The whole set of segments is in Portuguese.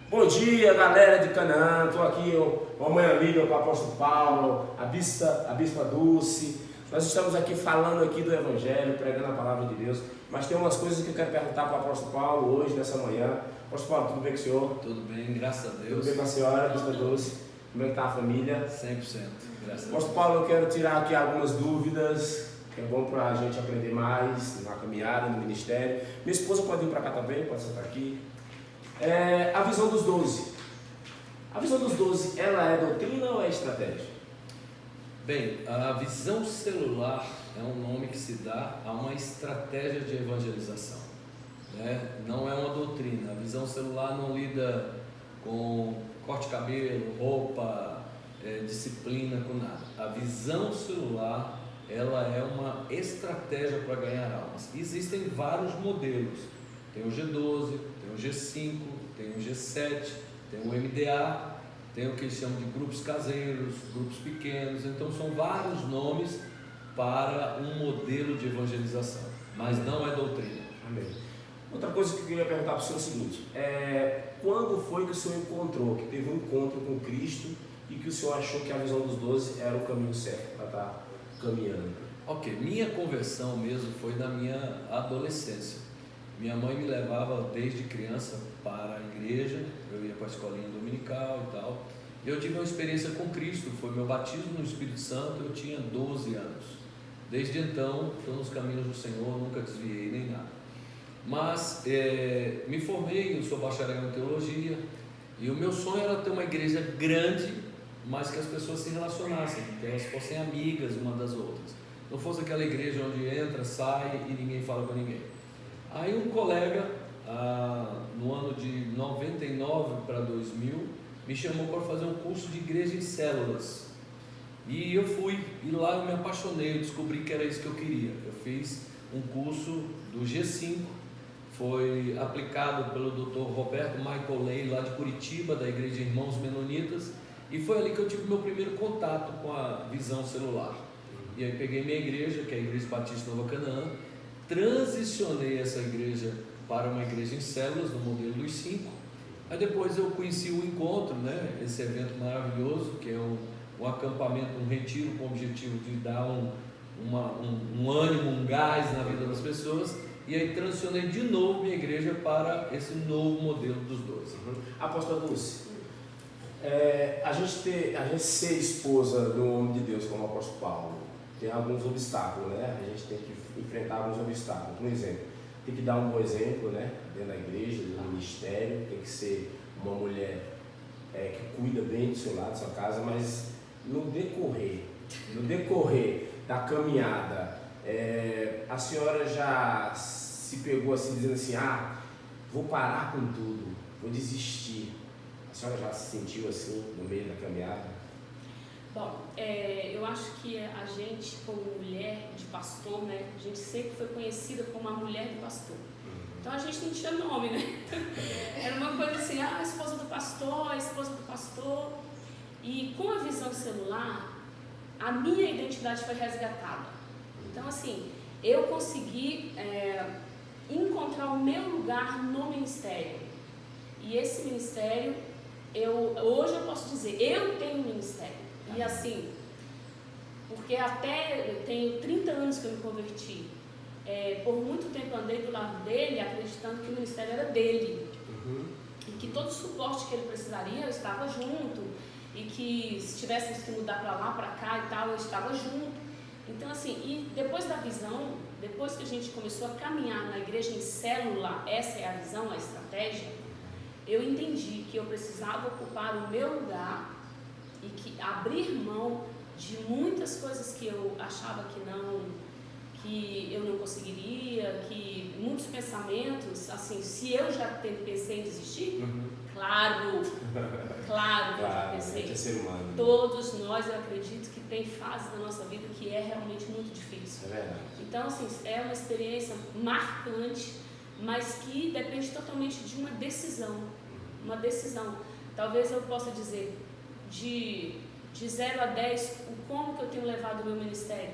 Bom dia, galera de Canaã. Estou aqui, uma mãe amiga com o apóstolo Paulo, a bispa Dulce. Nós estamos aqui falando aqui do Evangelho, pregando a palavra de Deus. Mas tem umas coisas que eu quero perguntar para o apóstolo Paulo hoje, nessa manhã. Apóstolo Paulo, tudo bem com o senhor? Tudo bem, graças a Deus. Tudo bem com a senhora, bispa Dulce? Como é que está a família? 100%, graças a Deus. Apóstolo Paulo, eu quero tirar aqui algumas dúvidas, que é bom para a gente aprender mais na caminhada, no ministério. Minha esposa pode vir para cá também, pode sentar aqui. A visão dos 12. A visão dos 12, ela é doutrina ou é estratégia? Bem, a visão celular é um nome que se dá a uma estratégia de evangelização, né? Não é uma doutrina. A visão celular não lida com corte de cabelo, roupa, disciplina, com nada. A visão celular, ela é uma estratégia para ganhar almas. Existem vários modelos. Tem o G12, tem o G5, tem o G7, tem o MDA, tem o que eles chamam de grupos caseiros, grupos pequenos. Então são vários nomes para um modelo de evangelização, mas não é doutrina. Amém. Outra coisa que eu queria perguntar para o senhor é o seguinte: quando foi que o senhor encontrou, que teve um encontro com Cristo e que o senhor achou que a visão dos 12 era o caminho certo para estar caminhando? Ok, minha conversão mesmo foi na minha adolescência. Minha mãe me levava desde criança para a igreja, eu ia para a escolinha dominical e tal. E eu tive uma experiência com Cristo, foi meu batismo no Espírito Santo, eu tinha 12 anos. Desde então, estou nos caminhos do Senhor, nunca desviei nem nada. Mas me formei, eu sou bacharel em teologia, e o meu sonho era ter uma igreja grande, mas que as pessoas se relacionassem, que elas fossem amigas uma das outras. Não fosse aquela igreja onde entra, sai e ninguém fala com ninguém. Aí um colega, no ano de 99 para 2000, me chamou para fazer um curso de igreja em células. E eu fui, e lá eu me apaixonei, eu descobri que era isso que eu queria. Eu fiz um curso do G5, foi aplicado pelo Dr. Roberto Michael Lay, lá de Curitiba, da Igreja Irmãos Menonitas, e foi ali que eu tive meu primeiro contato com a visão celular. E aí peguei minha igreja, que é a Igreja Batista Nova Canaã, transicionei essa igreja para uma igreja em células, no modelo dos 5. Aí depois eu conheci o encontro, né? Esse evento maravilhoso, que é um acampamento, um retiro com o objetivo de dar um ânimo, um gás na vida das pessoas. E aí transicionei de novo minha igreja para esse novo modelo dos 12. Apóstola Dulce, a gente ser esposa do homem de Deus como o apóstolo Paulo, tem alguns obstáculos, né? A gente tem que enfrentar alguns obstáculos. Por exemplo, tem que dar um bom exemplo, né? Dentro da igreja, no ministério, tem que ser uma mulher que cuida bem do seu lado, da sua casa, mas no decorrer da caminhada, a senhora já se pegou assim, dizendo assim: vou parar com tudo, vou desistir. A senhora já se sentiu assim no meio da caminhada? Bom, eu acho que a gente, como mulher de pastor, né, a gente sempre foi conhecida como a mulher do pastor. Então a gente não tinha nome, né? Era uma coisa assim: a esposa do pastor, a esposa do pastor. E com a visão celular, a minha identidade foi resgatada. Então, assim, eu consegui encontrar o meu lugar no ministério. E esse ministério, hoje eu posso dizer, eu tenho um ministério. E assim, porque até eu tenho 30 anos que eu me converti. Por muito tempo andei do lado dele, acreditando que o ministério era dele. E que todo o suporte que ele precisaria, eu estava junto. E que se tivéssemos que mudar para lá, para cá e tal, eu estava junto. Então assim, e depois da visão, depois que a gente começou a caminhar na igreja em célula, essa é a visão, a estratégia, eu entendi que eu precisava ocupar o meu lugar e que abrir mão de muitas coisas que eu achava que eu não conseguiria, que muitos pensamentos, assim, se eu já pensei em desistir, claro que eu já pensei. Ser humano. Todos nós, eu acredito que tem fases da nossa vida que é realmente muito difícil. É verdade. Então, assim, é uma experiência marcante, mas que depende totalmente de uma decisão. Uma decisão. Talvez eu possa dizer, de 0 a 10, o como que eu tenho levado o meu ministério.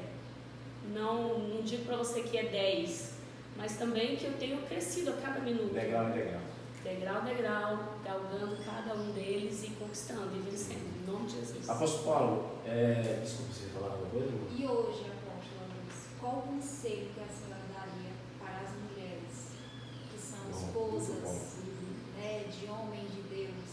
Não digo para você que é 10, mas também que eu tenho crescido a cada minuto. Legal. degrau a degrau, galgando cada um deles e conquistando e vencendo, em nome de Jesus. Apóstolo Paulo, desculpa, você ia falar alguma coisa? E hoje, apóstolo Luiz, qual o conselho que a senhora daria para as mulheres que são esposas, né, de homem de Deus?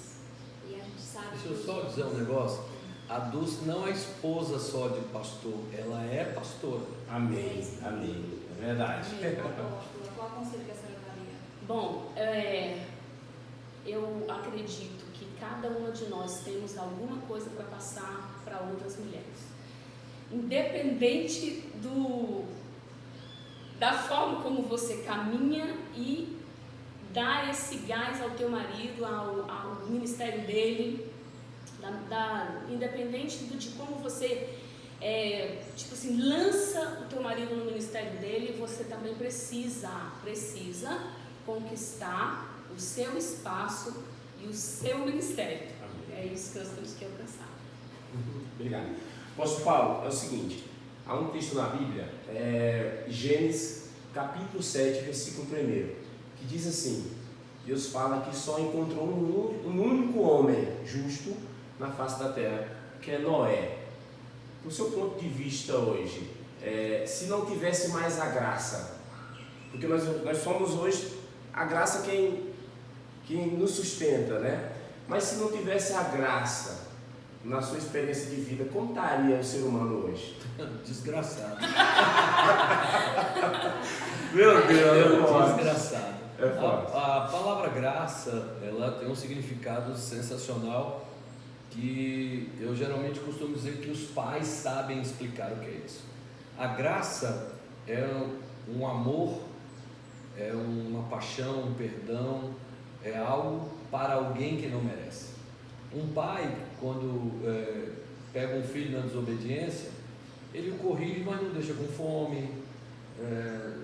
E a gente sabe Deixa que eu só dizer um negócio. A Dulce não é esposa só de pastor, ela é pastora. Amém, amém. É verdade. Amém, apóstolo, qual o conselho que a senhora daria? Bom, eu acredito que cada uma de nós temos alguma coisa para passar para outras mulheres. Independente da forma como você caminha e dá esse gás ao teu marido, ao ministério dele, independente de como você lança o teu marido no ministério dele, você também precisa conquistar o seu espaço e o seu ministério. Amém. É isso que nós temos que alcançar. Obrigado. Apóstolo Paulo, é o seguinte, há um texto na Bíblia, Gênesis capítulo 7, versículo 1, que diz assim: Deus fala que só encontrou um único homem justo na face da terra, que é Noé. Do seu ponto de vista hoje, se não tivesse mais a graça, porque nós somos hoje a graça quem nos sustenta, né? Mas se não tivesse a graça na sua experiência de vida, como estaria o ser humano hoje? Desgraçado. Meu Deus, desgraçado. A A palavra graça, ela tem um significado sensacional que eu geralmente costumo dizer que os pais sabem explicar o que é isso. A graça é um amor, é uma paixão, um perdão, é algo para alguém que não merece. Um pai, quando pega um filho na desobediência, ele o corrige, mas não deixa com fome,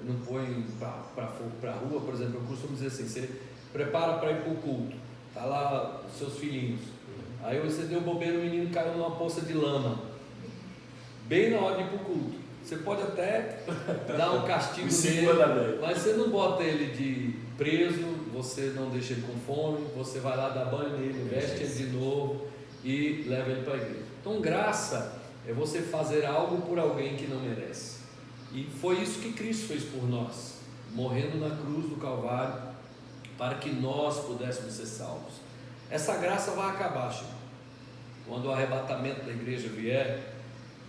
não põe para a rua. Por exemplo, eu costumo dizer assim: você prepara para ir para o culto, está lá os seus filhinhos, aí você deu bobeira, o menino caiu numa poça de lama, bem na hora de ir para o culto. Você pode até dar um castigo nele, mas você não bota ele de preso, você não deixa ele com fome, você vai lá dar banho nele, veste ele de novo e leva ele para a igreja. Então, graça é você fazer algo por alguém que não merece. E foi isso que Cristo fez por nós, morrendo na cruz do Calvário, para que nós pudéssemos ser salvos. Essa graça vai acabar, Chico. Quando o arrebatamento da igreja vier,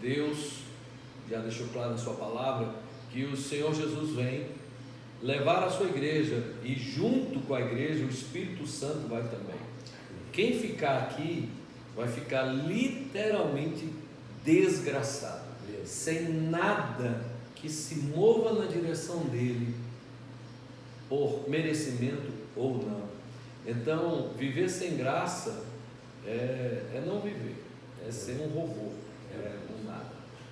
Deus já deixou claro na sua palavra que o Senhor Jesus vem levar a sua igreja, e junto com a igreja o Espírito Santo vai também. Quem ficar aqui vai ficar literalmente desgraçado, sem nada que se mova na direção dele por merecimento ou não. Então, viver sem graça é não viver, é ser um robô, um nada.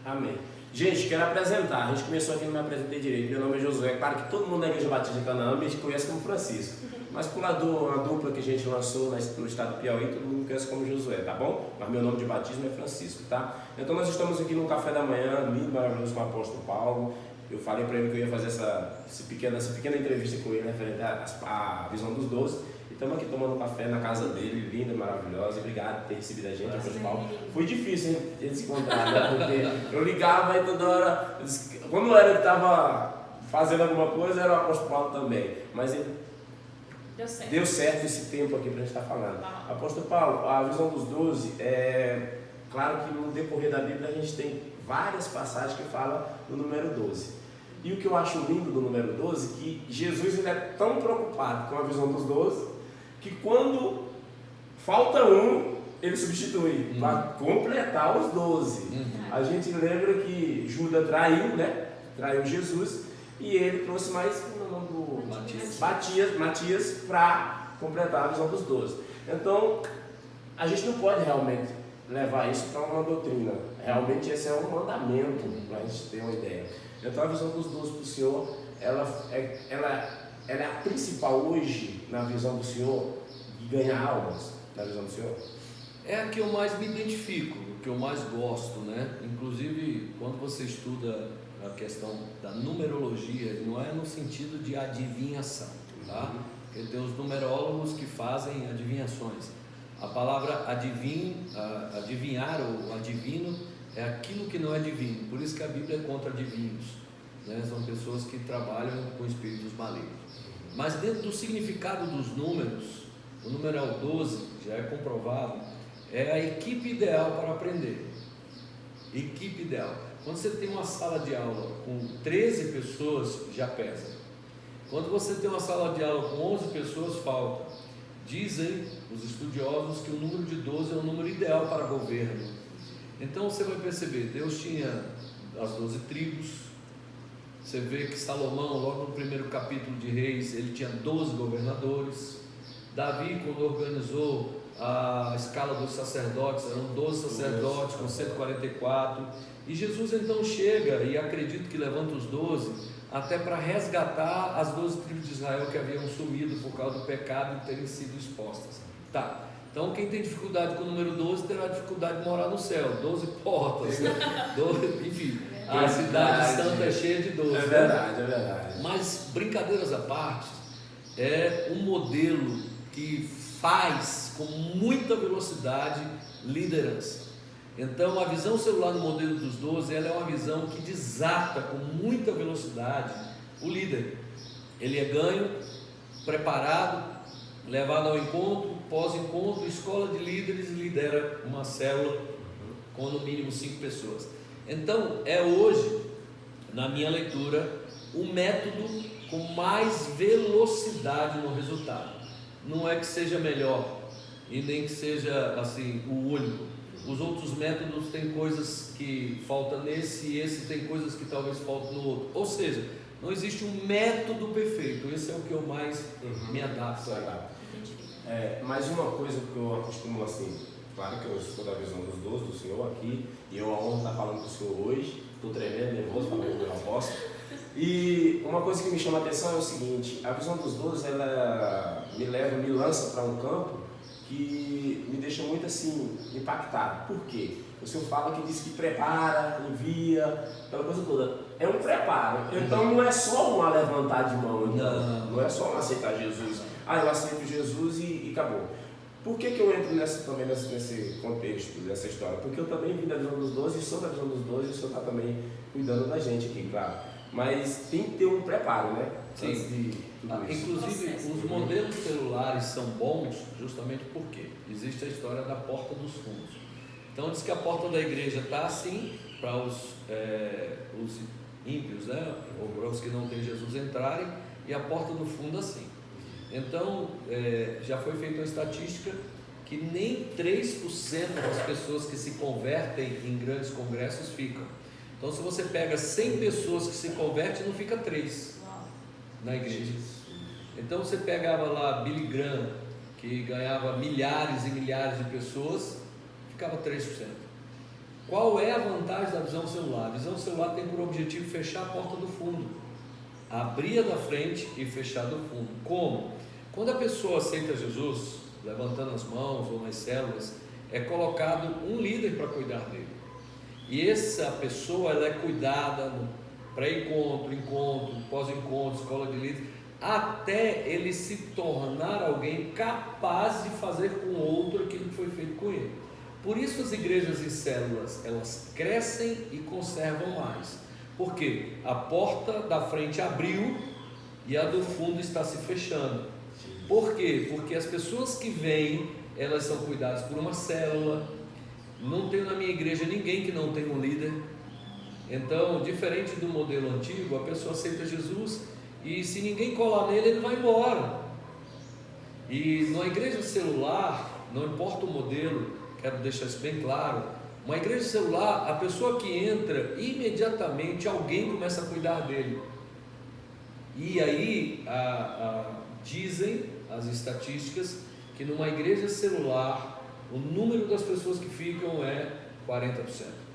Amém. Gente, quero apresentar. A gente começou aqui, não me apresentei direito. Meu nome é Josué. Claro que todo mundo na Igreja Batista de Canaã me conhece como Francisco. Mas por uma dupla que a gente lançou no estado do Piauí, todo mundo me conhece como Josué, tá bom? Mas meu nome de batismo é Francisco, tá? Então nós estamos aqui no café da manhã, lindo, maravilhoso, com o apóstolo Paulo. Eu falei para ele que eu ia fazer essa pequena entrevista com ele, referente à visão dos 12. E estamos aqui tomando café na casa dele, linda, maravilhosa. Obrigado por ter recebido a gente, apóstolo Paulo. Foi difícil, hein, ele se encontrar, né? Porque eu ligava e toda hora, quando eu estava fazendo alguma coisa, era o apóstolo Paulo também. Mas ele deu certo esse tempo aqui para a gente estar falando. Apóstolo Paulo, a visão dos 12, claro que no decorrer da Bíblia a gente tem várias passagens que falam do número 12. E o que eu acho lindo do número 12 é que Jesus ele é tão preocupado com a visão dos 12 que quando falta um, ele substitui para completar os 12. A gente lembra que Judas traiu, né? Traiu Jesus, e ele trouxe mais o nome do Matias para completar a visão dos 12. Então, a gente não pode realmente levar isso para uma doutrina. Realmente esse é um mandamento, para a gente ter uma ideia. Então a visão dos 12 para o Senhor, ela é a principal hoje na visão do Senhor, de ganhar almas na visão do Senhor? É a que eu mais me identifico, o que eu mais gosto, né? Inclusive, quando você estuda a questão da numerologia, não é no sentido de adivinhação, tá? porque tem os numerólogos que fazem adivinhações. A palavra adivinhar ou adivino é aquilo que não é divino, por isso que a Bíblia é contra adivinhos, né? São pessoas que trabalham com espíritos malignos. Mas dentro do significado dos números, o numeral 12, já é comprovado, é a equipe ideal para aprender. Equipe ideal. Quando você tem uma sala de aula com 13 pessoas, já pesa. Quando você tem uma sala de aula com 11 pessoas, falta. Dizem os estudiosos que o número de 12 é o número ideal para governo. Então você vai perceber, Deus tinha as 12 tribos. Você vê que Salomão, logo no primeiro capítulo de Reis, ele tinha 12 governadores. Davi, quando organizou a escala dos sacerdotes, eram 12 sacerdotes com 144. E Jesus então chega, e acredito que levanta os 12, até para resgatar as 12 tribos de Israel que haviam sumido por causa do pecado e terem sido expostas. Tá, então quem tem dificuldade com o número 12 terá dificuldade de morar no céu. 12 portas, 12, enfim, a cidade santa é cheia de 12. É verdade, é verdade. Mas, brincadeiras à parte, é um modelo que faz com muita velocidade liderança. Então, a visão celular no modelo dos 12, ela é uma visão que desata com muita velocidade o líder. Ele é ganho, preparado, levado ao encontro, pós-encontro, escola de líderes, lidera uma célula com no mínimo 5 pessoas. Então, é hoje, na minha leitura, o método com mais velocidade no resultado. Não é que seja melhor e nem que seja assim o único. Os outros métodos têm coisas que faltam nesse, e esse tem coisas que talvez faltam no outro. Ou seja, não existe um método perfeito. Esse é o que eu mais me adapto. Mas uma coisa que eu acostumo assim, claro que eu sou da visão dos 12 do Senhor aqui, e eu a honra estar falando com o Senhor hoje, estou tremendo, nervoso, falando do meu apóstolo. E uma coisa que me chama a atenção é o seguinte: a visão dos 12, ela me lança para um campo que me deixa muito assim, impactado. Por quê? O Senhor fala que diz que prepara, envia, aquela coisa toda. É um preparo. Então não é só um levantar de mão, não é só um aceitar Jesus. Eu aceito Jesus e acabou. Por que eu entro também nesse contexto, nessa história? Porque eu também vim da visão dos 12 e sou da visão dos 12 e o Senhor está também cuidando da gente aqui, claro. Mas tem que ter um preparo, né? Sim. Antes de tudo isso. Inclusive, os modelos celulares são bons justamente porque existe a história da porta dos fundos. Então diz que a porta da igreja está assim para os ímpios, né? Ou para os que não têm Jesus entrarem, e a porta do fundo assim. Então já foi feita uma estatística que nem 3% das pessoas que se convertem em grandes congressos ficam. Então se você pega 100 pessoas que se convertem, não fica 3 na igreja. Então você pegava lá Billy Graham, que ganhava milhares e milhares de pessoas, ficava 3%. Qual é a vantagem da visão celular? A visão celular tem por objetivo fechar a porta do fundo, abrir a da frente e fechar do fundo. Como? Quando a pessoa aceita Jesus, levantando as mãos ou nas células, é colocado um líder para cuidar dele. E essa pessoa, ela é cuidada no pré-encontro, encontro, pós-encontro, escola de líderes, até ele se tornar alguém capaz de fazer com o outro aquilo que foi feito com ele. Por isso as igrejas em células, elas crescem e conservam mais. Porque a porta da frente abriu e a do fundo está se fechando. Por quê? Porque as pessoas que vêm, elas são cuidadas por uma célula. Não tenho na minha igreja ninguém que não tenha um líder. Então, diferente do modelo antigo, a pessoa aceita Jesus e se ninguém colar nele, ele vai embora. E numa igreja celular, não importa o modelo, quero deixar isso bem claro, uma igreja celular, a pessoa que entra, imediatamente alguém começa a cuidar dele. E aí, dizem as estatísticas que numa igreja celular, o número das pessoas que ficam é 40%.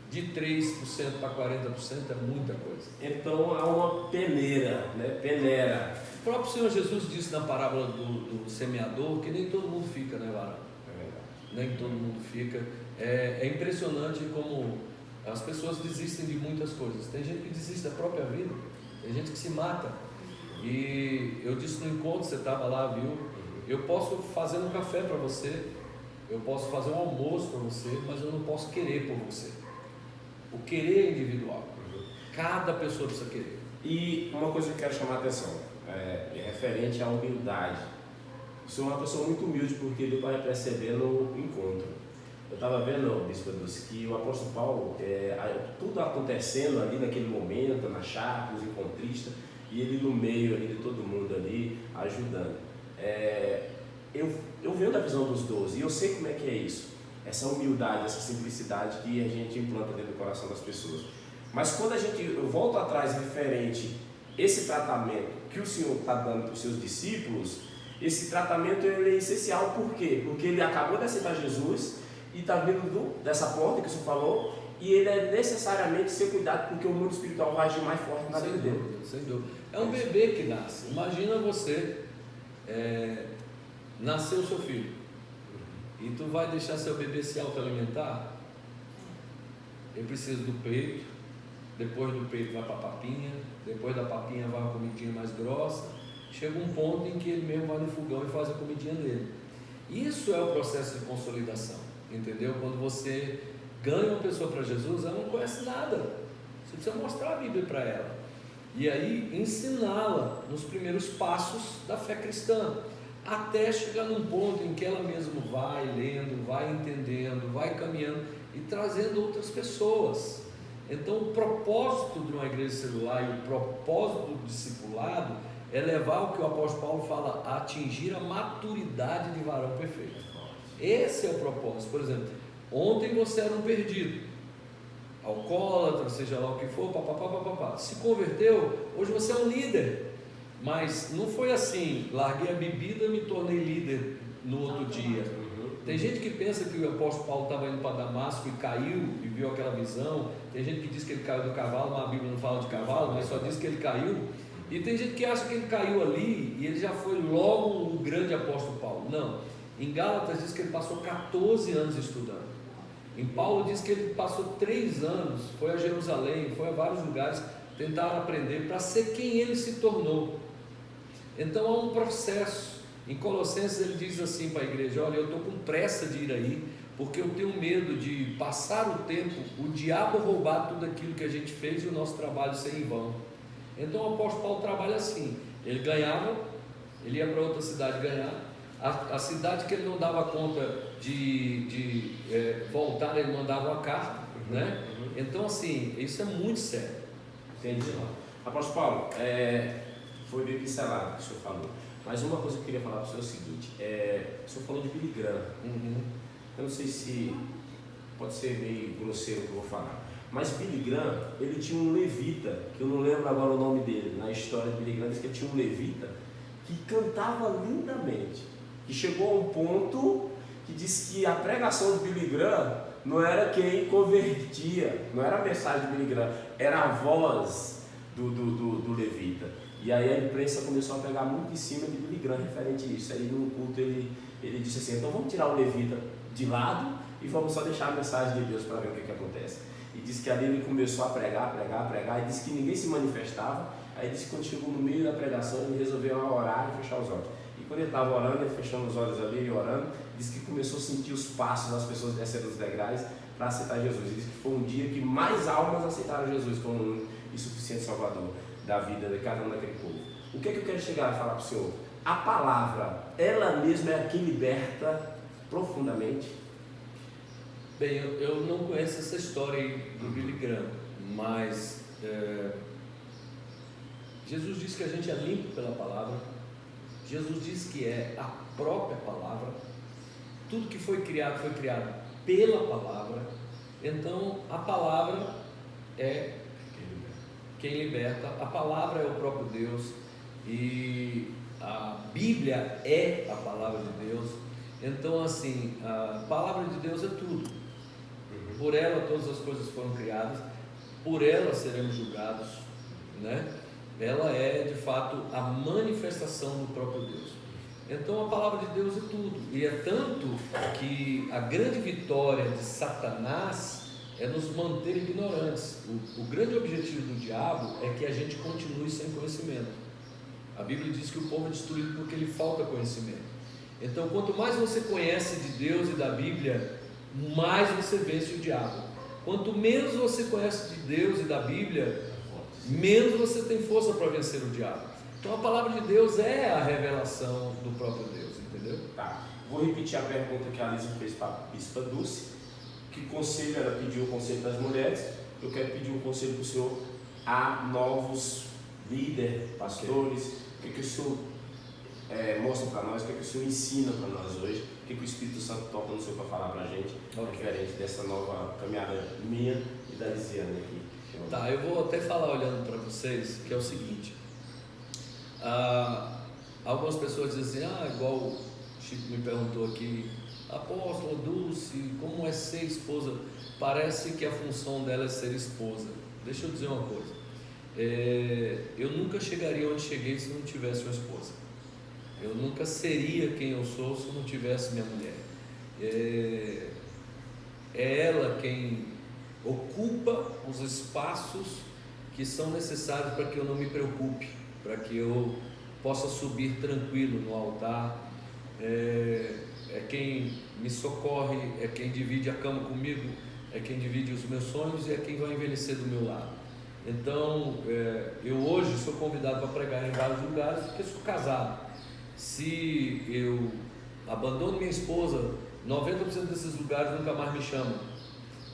De 3% para 40% é muita coisa. Então há uma peneira, né? Peneira. O próprio Senhor Jesus disse na parábola do semeador que nem todo mundo fica, né, Varão? É verdade. Nem todo mundo fica. É impressionante como as pessoas desistem de muitas coisas. Tem gente que desiste da própria vida, tem gente que se mata. E eu disse no encontro, você estava lá, viu? Eu posso fazer um café para você, eu posso fazer um almoço para você, mas eu não posso querer por você. O querer é individual. Cada pessoa precisa querer. E uma coisa que eu quero chamar a atenção, referente à humildade. Eu sou uma pessoa muito humilde porque deu para perceber no encontro. Eu estava vendo, Bispo Dulce, que o apóstolo Paulo, tudo acontecendo ali naquele momento, na chácara, os encontristas, e ele no meio ali de todo mundo ali, ajudando. Eu venho da visão dos 12 e eu sei como é que é isso. Essa humildade, essa simplicidade que a gente implanta dentro do coração das pessoas. Mas quando eu volto atrás referente esse tratamento que o Senhor está dando para os seus discípulos, esse tratamento ele é essencial. Por quê? Porque ele acabou de aceitar Jesus e está vindo dessa porta que o Senhor falou, e ele é necessariamente ser cuidado porque o mundo espiritual vai agir mais forte na vida dele. Sem dúvida. É um bebê que nasce. Imagina você, nasceu o seu filho, e tu vai deixar seu bebê se autoalimentar? Ele precisa do peito, depois do peito vai para a papinha, depois da papinha vai uma comidinha mais grossa, chega um ponto em que ele mesmo vai no fogão e faz a comidinha dele. Isso é o processo de consolidação, entendeu? Quando você ganha uma pessoa para Jesus, ela não conhece nada, você precisa mostrar a Bíblia para ela, e aí ensiná-la nos primeiros passos da fé cristã, até chegar num ponto em que ela mesma vai lendo, vai entendendo, vai caminhando e trazendo outras pessoas. Então o propósito de uma igreja celular e o propósito do discipulado é levar o que o apóstolo Paulo fala, a atingir a maturidade de varão perfeito. Esse é o propósito. Por exemplo, ontem você era um perdido, alcoólatra, seja lá o que for, papapá. Se converteu, hoje você é um líder. Mas não foi assim, larguei a bebida e me tornei líder no outro dia. Tem gente que pensa que o apóstolo Paulo estava indo para Damasco e caiu e viu aquela visão. Tem gente que diz que ele caiu do cavalo, mas a Bíblia não fala de cavalo, mas só diz que ele caiu. E tem gente que acha que ele caiu ali e ele já foi logo o grande apóstolo Paulo. Não, em Gálatas diz que ele passou 14 anos estudando. Em Paulo diz que ele passou 3 anos, foi a Jerusalém, foi a vários lugares tentar aprender para ser quem ele se tornou. Então há um processo. Em Colossenses ele diz assim para a igreja: olha, eu estou com pressa de ir aí, porque eu tenho medo de passar o tempo, o diabo roubar tudo aquilo que a gente fez e o nosso trabalho ser em vão. Então o apóstolo Paulo trabalha assim, ele ganhava, ele ia para outra cidade ganhar, a cidade que ele não dava conta de voltar, ele mandava uma carta, né? Então assim, isso é muito sério. Entendi. Apóstolo Paulo, foi bem pincelado o que o senhor falou, mas uma coisa que eu queria falar para o senhor é o seguinte, o senhor falou de Billy Graham. Eu não sei se pode ser meio grosseiro o que eu vou falar, mas Billy Graham, ele tinha um levita, que eu não lembro agora o nome dele, na história de Billy Graham diz que ele tinha um levita que cantava lindamente, que chegou a um ponto que disse que a pregação de Billy Graham não era quem convertia, não era a mensagem de Billy Graham, era a voz do levita. E aí a imprensa começou a pegar muito em cima de Billy Graham referente a isso. Aí no culto ele disse assim: então vamos tirar o levita de lado e vamos só deixar a mensagem de Deus para ver o que acontece. E disse que ali ele começou a pregar, e disse que ninguém se manifestava. Aí disse que quando chegou no meio da pregação ele resolveu orar e fechar os olhos. E quando ele estava orando, ele fechando os olhos ali e orando, disse que começou a sentir os passos das pessoas descendo os degraus para aceitar Jesus. Ele disse que foi um dia que mais almas aceitaram Jesus como um insuficiente salvador da vida de cada um daquele povo. O que é que eu quero chegar a falar para o senhor? A palavra, ela mesma é a que liberta profundamente. Bem, eu não conheço essa história aí do Billy Graham, mas Jesus diz que a gente é limpo pela palavra. Jesus diz que é a própria palavra. Tudo que foi criado pela palavra. Então a palavra é quem liberta, a palavra é o próprio Deus, e a Bíblia é a palavra de Deus. Então assim, a palavra de Deus é tudo. Por ela todas as coisas foram criadas, por ela seremos julgados, né? Ela é de fato a manifestação do próprio Deus. Então a palavra de Deus é tudo, e é tanto que a grande vitória de Satanás é nos manter ignorantes. O grande objetivo do diabo é que a gente continue sem conhecimento. A Bíblia diz que o povo é destruído porque lhe falta conhecimento. Então, quanto mais você conhece de Deus e da Bíblia, mais você vence o diabo. Quanto menos você conhece de Deus e da Bíblia, menos você tem força para vencer o diabo. Então a palavra de Deus é a revelação do próprio Deus, entendeu? Tá. Vou repetir a pergunta que a Lisa fez para a Bispa Dulce. Que conselho, ela pediu o conselho das mulheres. Eu quero pedir um conselho para o senhor a novos líderes, pastores. O que o senhor mostra para nós, o que o senhor ensina para nós hoje, o que o Espírito Santo toca no senhor para falar para a gente, diferente dessa nova caminhada minha e da Lisiane aqui. Tá, eu vou até falar olhando para vocês, que é o seguinte. Algumas pessoas dizem assim, igual o Chico me perguntou aqui, apóstola Dulce, como é ser esposa? Parece que a função dela é ser esposa. Deixa eu dizer uma coisa, eu nunca chegaria onde cheguei se não tivesse uma esposa. Eu nunca seria quem eu sou se não tivesse minha mulher. É ela quem ocupa os espaços que são necessários para que eu não me preocupe, para que eu possa subir tranquilo no altar. É quem me socorre, é quem divide a cama comigo, é quem divide os meus sonhos e é quem vai envelhecer do meu lado. Então, eu hoje sou convidado para pregar em vários lugares porque sou casado. Se eu abandono minha esposa, 90% desses lugares nunca mais me chamam.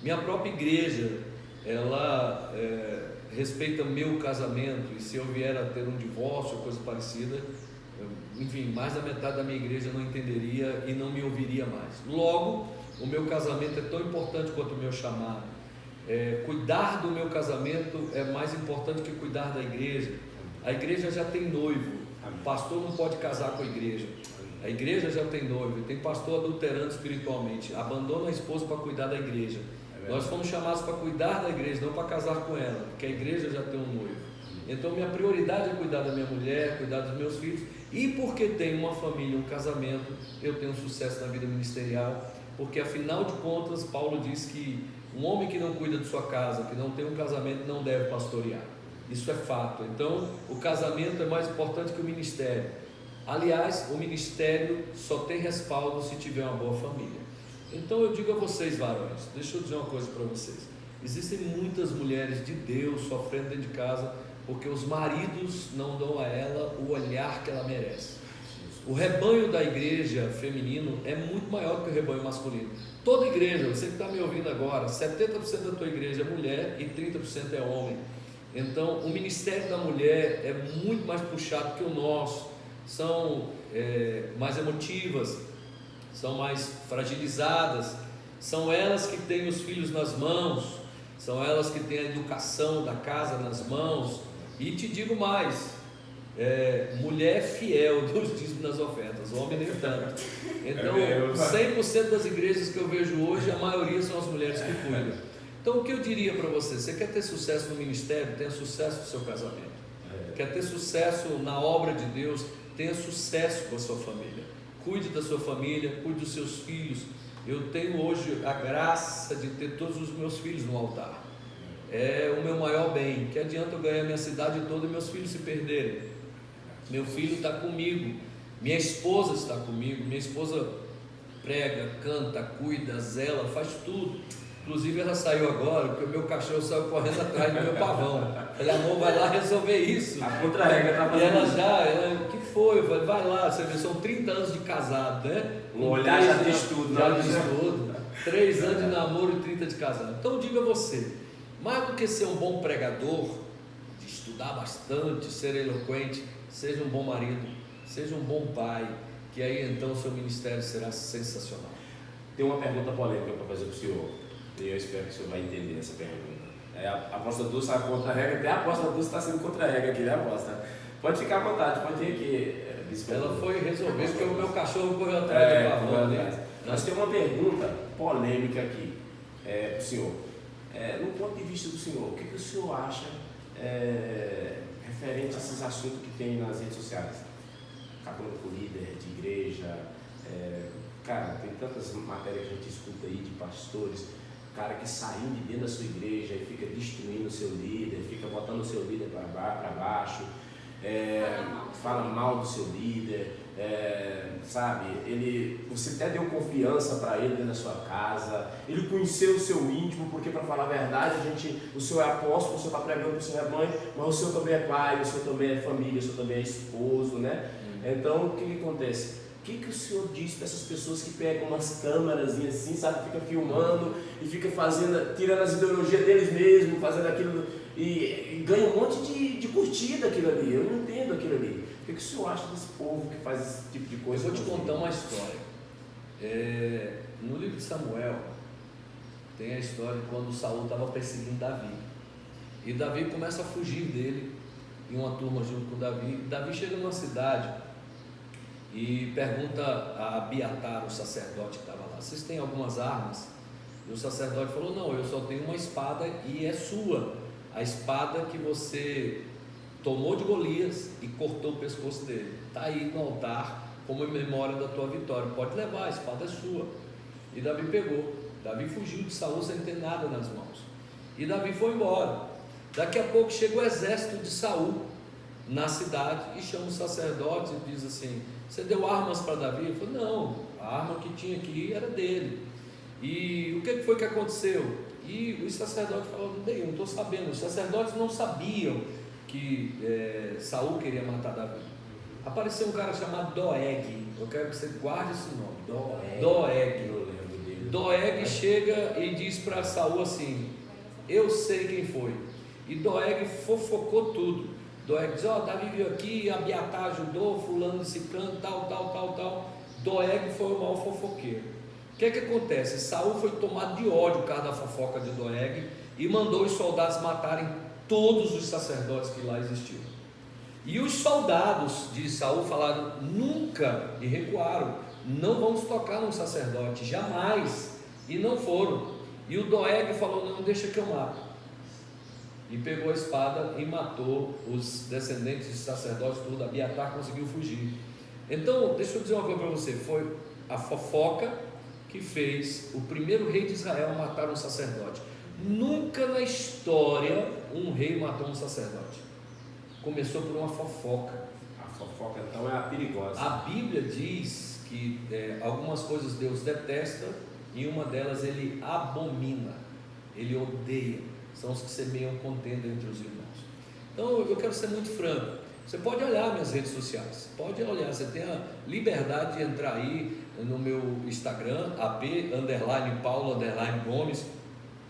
Minha própria igreja, ela respeita meu casamento, e se eu vier a ter um divórcio ou coisa parecida, enfim, mais da metade da minha igreja não entenderia e não me ouviria mais. Logo, o meu casamento é tão importante quanto o meu chamado. Cuidar do meu casamento é mais importante que cuidar da igreja. A igreja já tem noivo, o pastor não pode casar com a igreja. A igreja já tem noivo, tem pastor adulterando espiritualmente, abandona a esposa para cuidar da igreja. Nós fomos chamados para cuidar da igreja, não para casar com ela, porque a igreja já tem um noivo. Então minha prioridade é cuidar da minha mulher, cuidar dos meus filhos, e porque tenho uma família, um casamento, eu tenho sucesso na vida ministerial, porque afinal de contas Paulo diz que um homem que não cuida de sua casa, que não tem um casamento, não deve pastorear. Isso é fato. Então o casamento é mais importante que o ministério. Aliás, o ministério só tem respaldo se tiver uma boa família. Então eu digo a vocês, varões, deixa eu dizer uma coisa para vocês. Existem muitas mulheres de Deus sofrendo dentro de casa porque os maridos não dão a ela o olhar que ela merece. O rebanho da igreja feminino é muito maior do que o rebanho masculino. Toda igreja, você que está me ouvindo agora, 70% da tua igreja é mulher e 30% é homem. Então o ministério da mulher é muito mais puxado que o nosso. São mais emotivas, são mais fragilizadas, são elas que têm os filhos nas mãos, são elas que têm a educação da casa nas mãos. E te digo mais, mulher fiel dos dízimos nas ofertas, homem nem tanto. Então 100% das igrejas que eu vejo hoje, a maioria são as mulheres que cuidam. Então o que eu diria para você? Você quer ter sucesso no ministério? Tenha sucesso no seu casamento. Quer ter sucesso na obra de Deus? Tenha sucesso com a sua família. Cuide da sua família, cuide dos seus filhos. Eu tenho hoje a graça de ter todos os meus filhos no altar. É o meu maior bem. Que adianta eu ganhar minha cidade toda e meus filhos se perderem? Meu filho está comigo, minha esposa está comigo. Minha esposa prega, canta, cuida, zela, faz tudo. Inclusive ela saiu agora, porque o meu cachorro saiu correndo atrás do meu pavão. Falei, amor, vai lá resolver isso. A contra-regra está fazendo. E ela, o que foi? Eu falei, vai lá, você vê, são 30 anos de casado, né? Um olhar já diz tudo. Já diz tudo. 3 anos de namoro e 30 de casado. Então diga você, mais do que ser um bom pregador, de estudar bastante, ser eloquente, seja um bom marido, seja um bom pai, que aí então o seu ministério será sensacional. Tem uma pergunta polêmica para fazer para o senhor. E eu espero que o senhor vai entender essa pergunta. A apóstola Dulce está contra a regra, até a apóstola Dulce está sendo contra a regra aqui, né, apóstola? Pode ficar à vontade, pode vir aqui. Ela foi resolver porque o meu cachorro correu atrás do pavão, né? Nós temos uma pergunta polêmica aqui para o senhor. No ponto de vista do senhor, o que o senhor acha referente a esses assuntos que tem nas redes sociais? Acabando com líder de igreja, cara, tem tantas matérias que a gente escuta aí de pastores, cara que saiu de dentro da sua igreja e fica destruindo o seu líder, fica botando o seu líder para baixo. fala mal do seu líder, sabe? Você até deu confiança para ele dentro da sua casa, ele conheceu o seu íntimo, porque para falar a verdade, o senhor é apóstolo, o senhor está pregando para o seu rebanho, mas o senhor também é pai, o senhor também é família, o senhor também é esposo, né? Então, o que acontece? O que o senhor diz para essas pessoas que pegam umas câmeras assim, sabe, fica filmando e fica tirando as ideologias deles mesmos, fazendo aquilo e ganha um monte de curtida aquilo ali? Eu não entendo aquilo ali. O que o senhor acha desse povo que faz esse tipo de coisa? Eu vou te contar uma história. No livro de Samuel tem a história de quando Saul estava perseguindo Davi. E Davi começa a fugir dele em uma turma junto com Davi. Davi chega numa cidade e pergunta a Abiatar, o sacerdote que estava lá: vocês têm algumas armas? E o sacerdote falou: não, eu só tenho uma espada e é sua, a espada que você tomou de Golias e cortou o pescoço dele, está aí no altar como memória da tua vitória, pode levar, a espada é sua. E Davi pegou. Davi fugiu de Saul sem ter nada nas mãos, e Davi foi embora. Daqui a pouco chega o exército de Saul na cidade e chama os sacerdotes e diz assim: você deu armas para Davi? Ele falou: não, a arma que tinha aqui era dele. E o que foi que aconteceu? E os sacerdotes falaram: eu não estou sabendo. Os sacerdotes não sabiam que Saul queria matar Davi. Apareceu um cara chamado Doeg. Eu quero que você guarde esse nome. Doeg. Doeg chega e diz para Saul assim: eu sei quem foi. E Doeg fofocou tudo. Doeg diz: Davi veio aqui, Abiatar ajudou, fulano desse canto, tal. Doeg foi o maior fofoqueiro. O que acontece? Saul foi tomado de ódio por causa da fofoca de Doeg e mandou os soldados matarem todos os sacerdotes que lá existiam. E os soldados de Saul falaram: nunca, e recuaram, não vamos tocar num sacerdote, jamais. E não foram. E o Doeg falou: não, deixa que eu mato. E pegou a espada e matou os descendentes de sacerdotes, tudo. Abiatar conseguiu fugir. Então, deixa eu dizer uma coisa para você: foi a fofoca que fez o primeiro rei de Israel matar um sacerdote. Nunca na história um rei matou um sacerdote. Começou por uma fofoca. A fofoca então é a perigosa. A Bíblia diz que algumas coisas Deus detesta e uma delas Ele abomina, Ele odeia. São os que semeiam contenda entre os irmãos. Então eu quero ser muito franco. Você pode olhar minhas redes sociais, pode olhar, você tem a liberdade de entrar aí no meu Instagram, ap_paulo_gomes,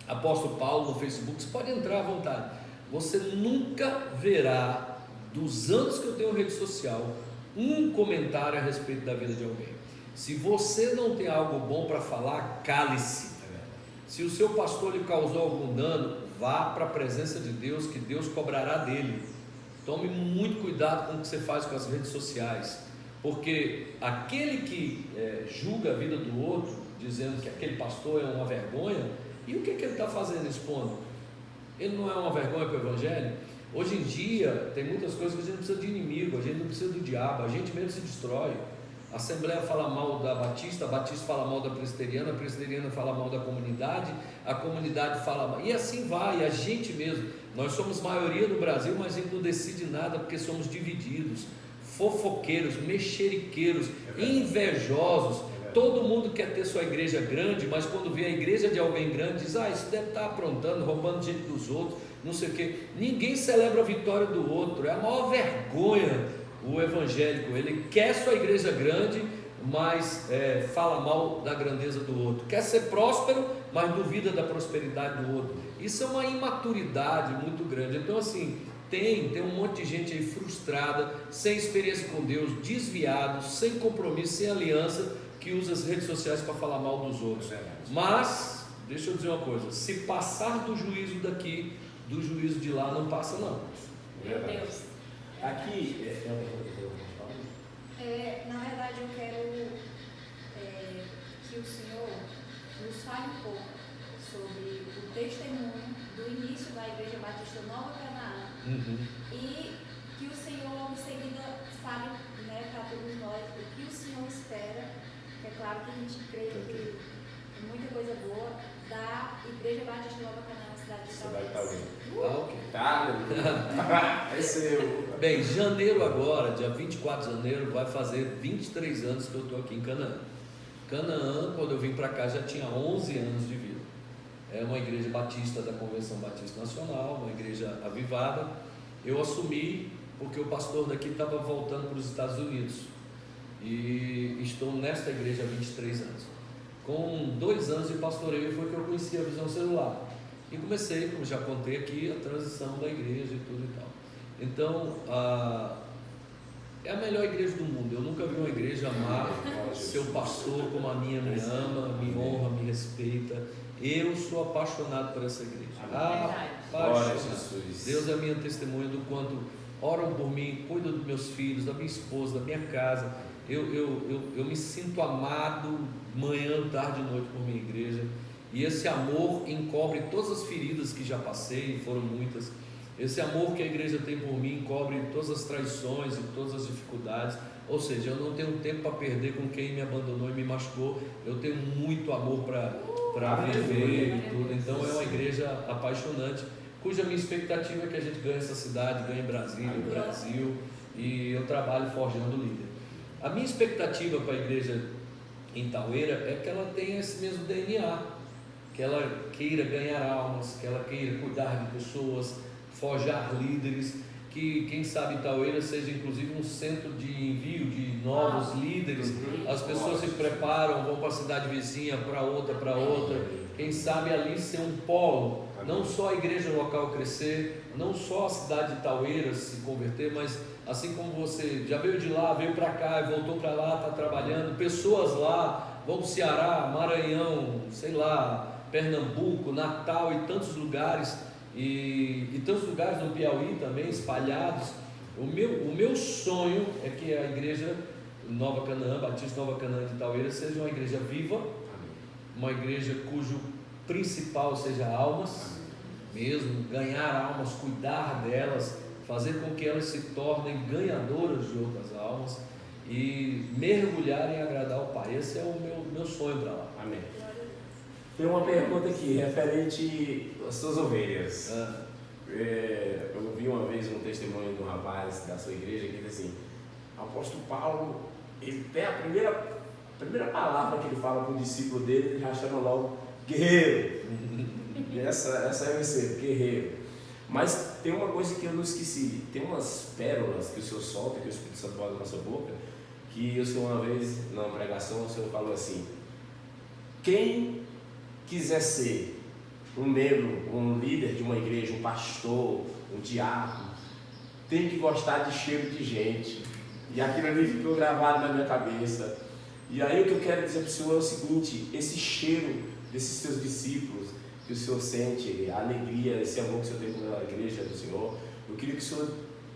Apóstolo Paulo no Facebook, você pode entrar à vontade. Você nunca verá, dos anos que eu tenho rede social, um comentário a respeito da vida de alguém. Se você não tem algo bom para falar, cale-se. Se o seu pastor lhe causou algum dano, vá para a presença de Deus, que Deus cobrará dele. Tome muito cuidado com o que você faz com as redes sociais, porque aquele que julga a vida do outro, dizendo que aquele pastor é uma vergonha, e o que ele está fazendo, expondo? Ele não é uma vergonha para o Evangelho? Hoje em dia tem muitas coisas que a gente não precisa de inimigo, a gente não precisa do diabo, a gente mesmo se destrói. A Assembleia fala mal da Batista, a Batista fala mal da Presbiteriana, a Presbiteriana fala mal da comunidade, a comunidade fala mal, e assim vai, a gente mesmo. Nós somos maioria no Brasil, mas a gente não decide nada porque somos divididos, fofoqueiros, mexeriqueiros, invejosos. Todo mundo quer ter sua igreja grande, mas quando vê a igreja de alguém grande, diz: isso deve estar aprontando, roubando gente dos outros, não sei o quê. Ninguém celebra a vitória do outro, é a maior vergonha. O evangélico, ele quer sua igreja grande, mas fala mal da grandeza do outro. Quer ser próspero, mas duvida da prosperidade do outro. Isso é uma imaturidade muito grande. Então assim, tem um monte de gente aí frustrada, sem experiência com Deus, desviado, sem compromisso, sem aliança, que usa as redes sociais para falar mal dos outros. Mas, deixa eu dizer uma coisa: se passar do juízo daqui, do juízo de lá não passa não. Meu Deus. Aqui, na verdade, eu quero que o Senhor nos fale um pouco sobre o testemunho do início da Igreja Batista Nova Canaã, e que o Senhor, em seguida, fale para todos nós o que o Senhor espera, que é claro que a gente crê que tem muita coisa boa da Igreja Batista Nova Canaã na cidade de Talvez. Tá, É seu. Bem, janeiro agora, dia 24 de janeiro, vai fazer 23 anos que eu estou aqui em Canaã. Canaã, quando eu vim para cá, já tinha 11 anos de vida. É uma igreja batista da Convenção Batista Nacional, uma igreja avivada. Eu assumi porque o pastor daqui estava voltando para os Estados Unidos. E estou nesta igreja há 23 anos. Com 2 anos de pastoreio foi que eu conheci a Visão Celular. E comecei, como já contei aqui, a transição da igreja e tudo e tal. Então, é a melhor igreja do mundo. Eu nunca vi uma igreja amar seu pastor como a minha me ama, me honra, me respeita. Eu sou apaixonado por essa igreja. Apaixonado. Deus é a minha testemunha do quanto oram por mim, cuidam dos meus filhos, da minha esposa, da minha casa. Eu me sinto amado manhã, tarde e noite por minha igreja. E esse amor encobre todas as feridas que já passei, foram muitas. Esse amor que a igreja tem por mim encobre todas as traições e todas as dificuldades. Ou seja, eu não tenho tempo para perder com quem me abandonou e me machucou. Eu tenho muito amor para viver e tudo. Então é uma igreja apaixonante, cuja minha expectativa é que a gente ganhe essa cidade, ganhe Brasília, o Brasil. E eu trabalho forjando líder. A minha expectativa para a igreja em Taueira é que ela tenha esse mesmo DNA, que ela queira ganhar almas, que ela queira cuidar de pessoas, forjar líderes, que quem sabe Taueira seja inclusive um centro de envio de novos líderes. As pessoas se preparam, vão para a cidade vizinha, para outra, quem sabe ali ser um polo, não só a igreja local crescer, não só a cidade de Taueira se converter, mas assim como você já veio de lá, veio para cá e voltou para lá, está trabalhando, pessoas lá vão para o Ceará, Maranhão, sei lá, Pernambuco, Natal e tantos lugares, e tantos lugares no Piauí também espalhados. O meu sonho é que a igreja Nova Canaã, Batista Nova Canaã de Taueira, seja uma igreja viva, uma igreja cujo principal seja almas, mesmo ganhar almas, cuidar delas, fazer com que elas se tornem ganhadoras de outras almas e mergulhar em agradar ao Pai. Esse é o meu sonho para lá. Amém. Tem uma pergunta aqui, referente às suas ovelhas. Eu vi uma vez um testemunho de um rapaz da sua igreja que diz assim: o apóstolo Paulo, ele tem a primeira palavra que ele fala para o discípulo dele, ele já chama logo guerreiro. E essa é você, guerreiro. Mas tem uma coisa que eu não esqueci, tem umas pérolas que o Senhor solta, que o Espírito Santo bota na nossa boca, que o Senhor uma vez, numa pregação, o Senhor falou assim: quem quiser ser um membro, um líder de uma igreja, um pastor, um diácono, tem que gostar de cheiro de gente. E aquilo ali ficou gravado na minha cabeça. E aí o que eu quero dizer para o Senhor é o seguinte: esse cheiro desses seus discípulos, que o Senhor sente, a alegria, esse amor que o Senhor tem pela igreja do Senhor, eu queria que o Senhor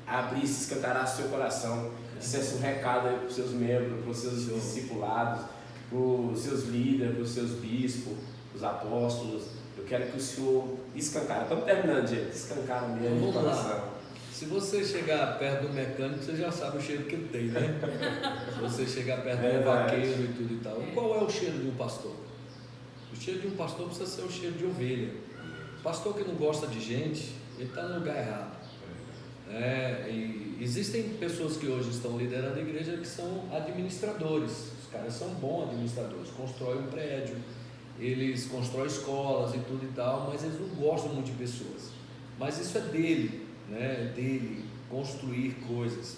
abrisse, escancarasse o seu coração, dissesse um recado aí para os seus membros, para os seus discipulados, para os seus líderes, para os seus bispos, os apóstolos. Eu quero que o Senhor escancara. Estamos terminando, gente. Escancara mesmo o coração. Se você chegar perto do mecânico, você já sabe o cheiro que ele tem, né? Se você chegar perto do vaqueiro e tudo e tal. Qual é o cheiro de um pastor? O cheiro de um pastor precisa ser o cheiro de ovelha. Pastor que não gosta de gente, ele está no lugar errado. E existem pessoas que hoje estão liderando a igreja que são administradores. Os caras são bons administradores, constroem um prédio, eles constroem escolas e tudo e tal, mas eles não gostam muito de pessoas. Mas isso é dele, né? Dele construir coisas.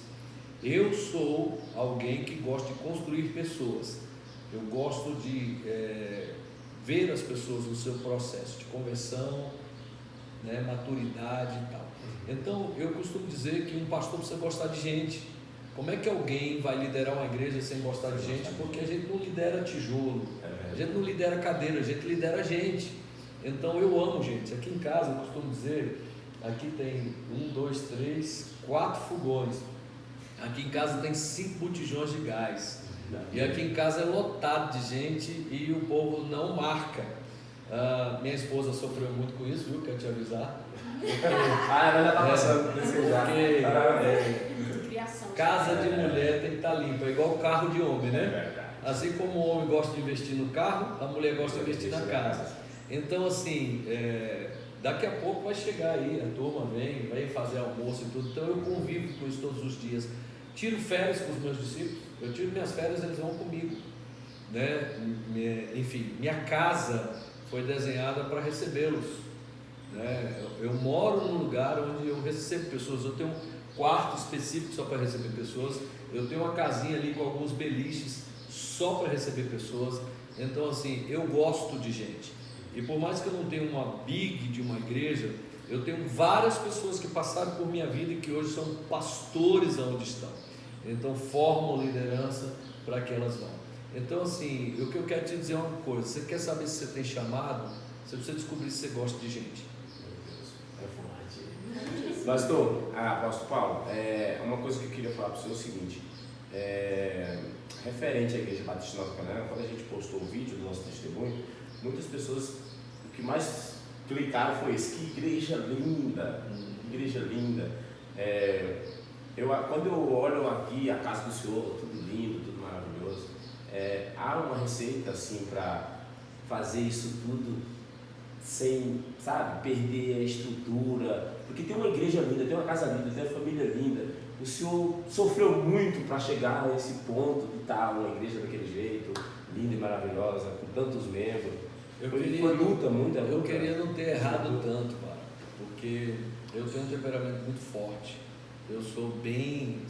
Eu sou alguém que gosta de construir pessoas. Eu gosto de ver as pessoas no seu processo de conversão, né? Maturidade e tal. Então eu costumo dizer que um pastor precisa gostar de gente. Como é que alguém vai liderar uma igreja sem gostar de gente? Porque a gente não lidera tijolo, a gente não lidera cadeira, a gente lidera gente. Então eu amo gente. Aqui em casa eu costumo dizer, aqui tem 1, 2, 3, 4 fogões. Aqui em casa tem 5 botijões de gás. E aqui em casa é lotado de gente e o povo não marca. Minha esposa sofreu muito com isso, viu? Quero te avisar. Ela já está passando por desejar. Casa de mulher tem que estar limpa, é igual carro de homem, né? Assim como o homem gosta de investir no carro, a mulher gosta de investir na casa. Então, assim, Daqui a pouco vai chegar aí, a turma vem fazer almoço e tudo, então eu convivo com isso todos os dias. Tiro férias com os meus discípulos, eu tiro minhas férias, eles vão comigo, né? Enfim, minha casa foi desenhada para recebê-los, né? Eu moro num lugar onde eu recebo pessoas, eu tenho um quarto específico só para receber pessoas, eu tenho uma casinha ali com alguns beliches só para receber pessoas. Então assim, eu gosto de gente, e por mais que eu não tenha uma big de uma igreja, eu tenho várias pessoas que passaram por minha vida e que hoje são pastores aonde estão, então formam liderança para que elas vão. Então assim, o que eu quero te dizer é uma coisa: você quer saber se você tem chamado, você precisa descobrir se você gosta de gente. É forte. Pastor, apóstolo Paulo, uma coisa que eu queria falar para você é o seguinte, referente à Igreja Batista Nova Canaã, quando a gente postou o vídeo do nosso testemunho, muitas pessoas, o que mais clicaram foi isso: que igreja linda, que igreja linda. Quando eu olho aqui a casa do Senhor, tudo lindo, tudo maravilhoso, há uma receita assim para fazer isso tudo sem, sabe, perder a estrutura, porque tem uma igreja linda, tem uma casa linda, tem uma família linda. O Senhor sofreu muito para chegar nesse ponto de estar uma igreja daquele jeito, linda e maravilhosa, com tantos membros. Foi luta, muita luta. Eu queria não ter errado tanto, cara, porque eu tenho um temperamento muito forte. Eu sou bem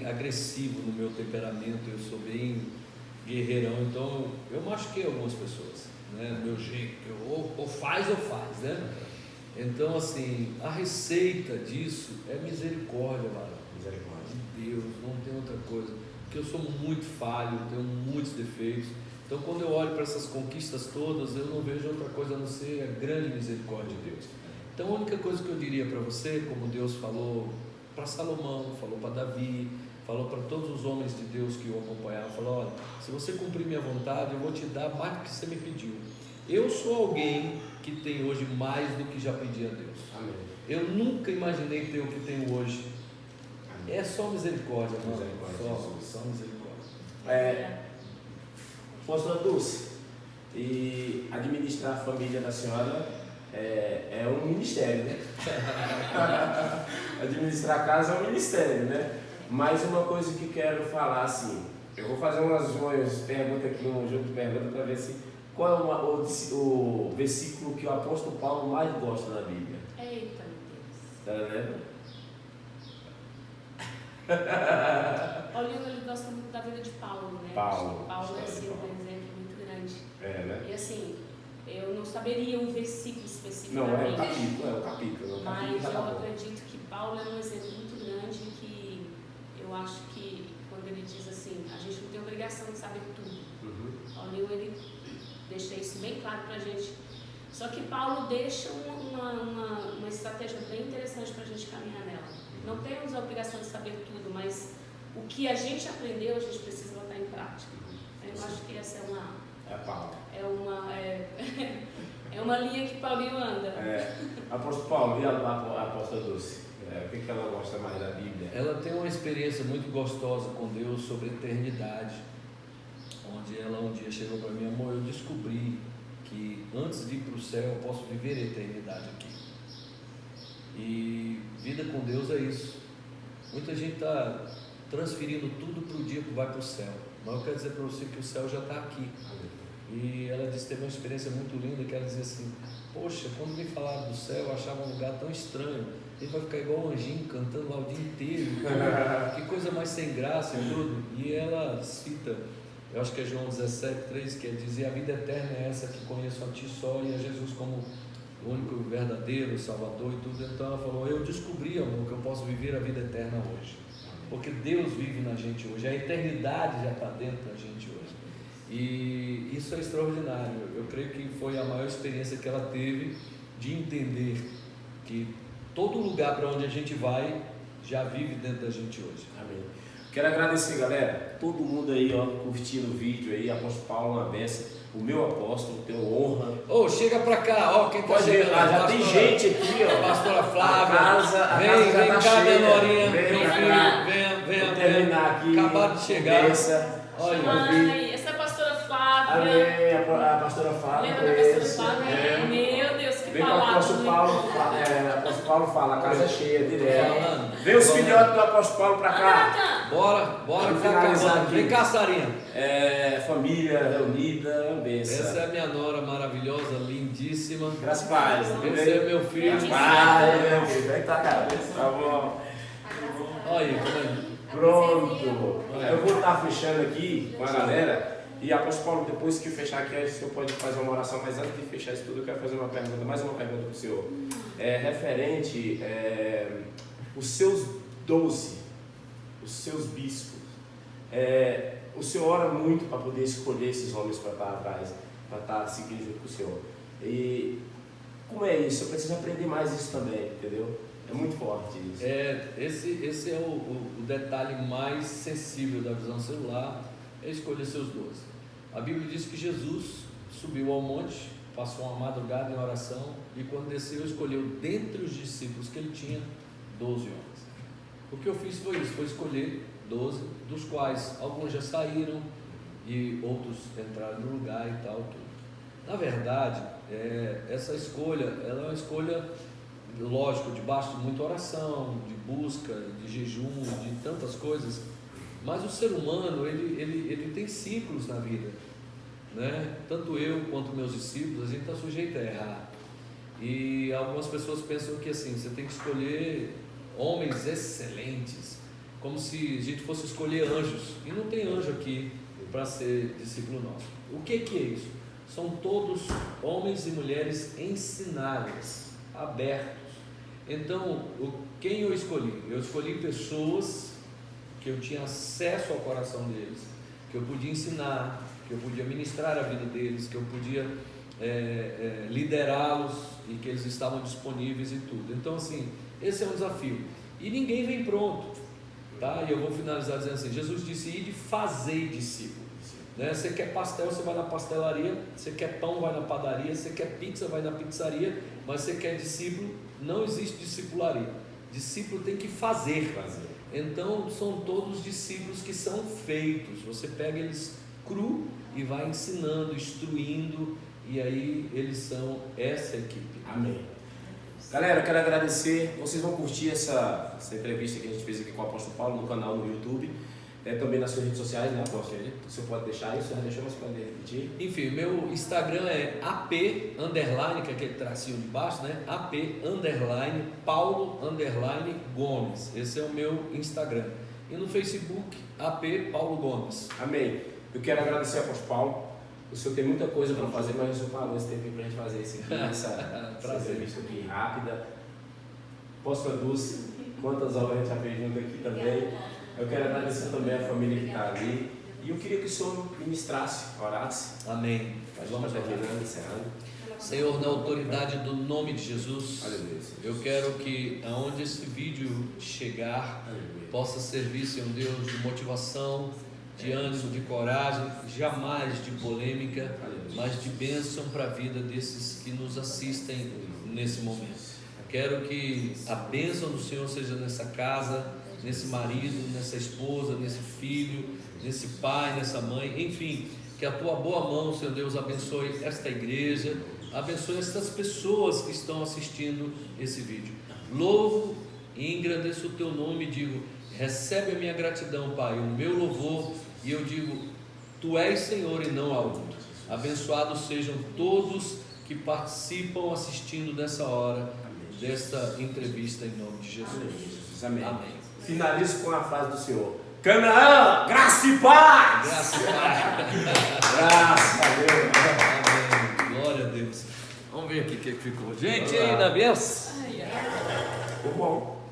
agressivo no meu temperamento, eu sou bem guerreirão, então eu machuquei algumas pessoas, né? Meu jeito, ou faz, né? Então assim, a receita disso é misericórdia, varão. Misericórdia de Deus, não tem outra coisa, porque eu sou muito falho, tenho muitos defeitos. Então quando eu olho para essas conquistas todas, eu não vejo outra coisa a não ser a grande misericórdia de Deus. Então a única coisa que eu diria para você, como Deus falou para Salomão, falou para Davi, falou para todos os homens de Deus que o acompanhavam, falou: olha, se você cumprir minha vontade, eu vou te dar mais do que você me pediu. Eu sou alguém que tem hoje mais do que já pedi a Deus. Amém. Eu nunca imaginei ter o que tenho hoje. Amém. É só misericórdia, irmão. Misericórdia, Só misericórdia. Apóstola Dulce, e administrar a família da senhora é um ministério, né? Administrar a casa é um ministério, né? Mas uma coisa que quero falar assim, eu vou fazer umas perguntas aqui, um jogo de perguntas para ver se qual é o versículo que o apóstolo Paulo mais gosta na Bíblia. Eita, meu Deus. Tá vendo? Paulinho, ele gosta muito da vida de Paulo, né? Paulo É assim, um exemplo muito grande. Né? E assim, eu não saberia um versículo específico. Não, é o capítulo. Mas eu acredito que Paulo é um exemplo muito grande que eu acho que quando ele diz assim, a gente não tem obrigação de saber tudo. Paulinho, ele deixa isso bem claro pra gente. Só que Paulo deixa uma estratégia bem interessante pra gente caminhar nela. Não temos a obrigação de saber tudo, mas o que a gente aprendeu, a gente precisa botar em prática. Eu acho que essa é uma linha que Paulinho anda. Apóstolo Paulo, e a apóstola Dulce? O que ela gosta mais da Bíblia? Ela tem uma experiência muito gostosa com Deus sobre eternidade, onde ela um dia chegou para mim: amor, eu descobri que antes de ir para o céu eu posso viver a eternidade aqui. E vida com Deus é isso. Muita gente está transferindo tudo para o dia que vai para o céu, mas eu quero dizer para você que o céu já está aqui. E ela disse, teve uma experiência muito linda, que ela dizia assim: poxa, quando me falaram do céu, eu achava um lugar tão estranho, ele vai ficar igual um anjinho cantando lá o dia inteiro, que coisa mais sem graça e tudo. E ela cita, eu acho que é João 17:3, que dizia: a vida eterna é essa, que conheço a ti só e a Jesus como o único verdadeiro Salvador e tudo. Então ela falou: eu descobri, amor, que eu posso viver a vida eterna hoje, porque Deus vive na gente hoje, a eternidade já está dentro da gente hoje. E isso é extraordinário. Eu creio que foi a maior experiência que ela teve de entender que todo lugar para onde a gente vai já vive dentro da gente hoje. Amém. Quero agradecer, galera, todo mundo aí, ó, curtindo o vídeo aí. Apóstolo Paulo, uma benção. O meu apóstolo, tenho honra. Chega pra cá, ó, quem tá chegando. Já tem gente aqui, ó. Pastora Flávia. Vem cá, cheia. Denorinha. Vem terminar aqui. Acabaram de chegar. Olha, Mãe, essa é a pastora Flávia. Flávia. Amém. A pastora Flávia. Lembra da pastora Flávia? Meu Deus, que Vem com o palavra. apóstolo Paulo. O apóstolo Paulo fala, a casa é cheia, direto. Vem os Falando. filhotes do apóstolo Paulo pra cá. Bora Vamos ficar finalizar acabando. aqui. Vem cá, Sarinha. Família reunida, benção. Essa é a minha nora maravilhosa, lindíssima. Graças a paz. Esse é meu filho. Graças a paz, meu filho. Vem cá, cara. Tá bom. Olha aí, como é. Pronto. Eu vou estar fechando aqui com a galera. E apóstolo Paulo, depois que fechar aqui, o senhor pode fazer uma oração, mas antes de fechar isso tudo, eu quero fazer uma pergunta, mais uma pergunta para o senhor. Referente os seus 12, os seus bispos, o senhor ora muito para poder escolher esses homens para estar atrás, para estar seguindo junto com o senhor. E como é isso? Eu preciso aprender mais isso também, entendeu? É muito forte isso. Esse é o detalhe mais sensível da visão celular, é escolher seus 12. A Bíblia diz que Jesus subiu ao monte, passou uma madrugada em oração e quando desceu escolheu dentre os discípulos que ele tinha 12 homens. O que eu fiz foi isso, foi escolher 12, dos quais alguns já saíram e outros entraram no lugar e tal, tudo. Na verdade, essa escolha, ela é uma escolha, lógico, debaixo de muita oração, de busca, de jejum, de tantas coisas. Mas o ser humano, ele tem ciclos na vida, né? Tanto eu quanto meus discípulos, a gente está sujeito a errar. E algumas pessoas pensam que assim, você tem que escolher homens excelentes, como se a gente fosse escolher anjos. E não tem anjo aqui para ser discípulo nosso. O que é isso? São todos homens e mulheres ensináveis, abertos. Então, quem eu escolhi? Eu escolhi pessoas que eu tinha acesso ao coração deles, que eu podia ensinar, que eu podia ministrar a vida deles, que eu podia liderá-los e que eles estavam disponíveis e tudo. Então assim, esse é um desafio e ninguém vem pronto, tá? E eu vou finalizar dizendo assim, Jesus disse, ide fazer discípulos, né? Você quer pastel, você vai na pastelaria, você quer pão, vai na padaria, você quer pizza, vai na pizzaria, mas você quer discípulo, não existe discipularia, discípulo tem que fazer. Então são todos discípulos que são feitos, você pega eles cru e vai ensinando, instruindo, e aí eles são essa equipe. Amém. Galera, eu quero agradecer, vocês vão curtir essa entrevista que a gente fez aqui com o apóstolo Paulo no canal no YouTube, também nas suas redes sociais, né, apóstolo? O senhor pode deixar isso, já deixou, mas pode repetir. Enfim, meu Instagram é ap_, que é aquele tracinho de baixo, né? ap_, Paulo Gomes. Esse é o meu Instagram. E no Facebook, ap Paulo Gomes. Amém. Eu quero agradecer ao apóstolo Paulo. O senhor tem muita coisa para fazer, mas o senhor falou esse tempo para a gente fazer isso aqui, essa entrevista aqui rápida. Apóstola Dulce, quantas obras a gente já fez junto aqui também. Eu quero agradecer também a família que está ali. E eu queria que o senhor ministrasse, orasse. Amém. Vamos terminando, encerrando. Senhor, na autoridade do nome de Jesus, Aleluia. eu quero que aonde esse vídeo chegar, Aleluia. possa servir, Senhor Deus, de motivação, de ânimo, de coragem, jamais de polêmica, mas de bênção para a vida desses que nos assistem nesse momento. Quero que a bênção do Senhor seja nessa casa, nesse marido, nessa esposa, nesse filho, nesse pai, nessa mãe, enfim, que a tua boa mão, Senhor Deus, abençoe esta igreja, abençoe estas pessoas que estão assistindo esse vídeo. Louvo e engrandeço o teu nome e digo, recebe a minha gratidão, Pai, o meu louvor, e eu digo, tu és Senhor e não há outro. Abençoados sejam todos que participam assistindo nessa hora, desta entrevista em nome de Jesus. Amém. Amém. Finalizo com a frase do Senhor: Canaã, graça e paz! Graças a Deus. Graças a Deus. Amém. Glória a Deus. Vamos ver aqui o que ficou. Gente, aí, da benção. Ficou bom.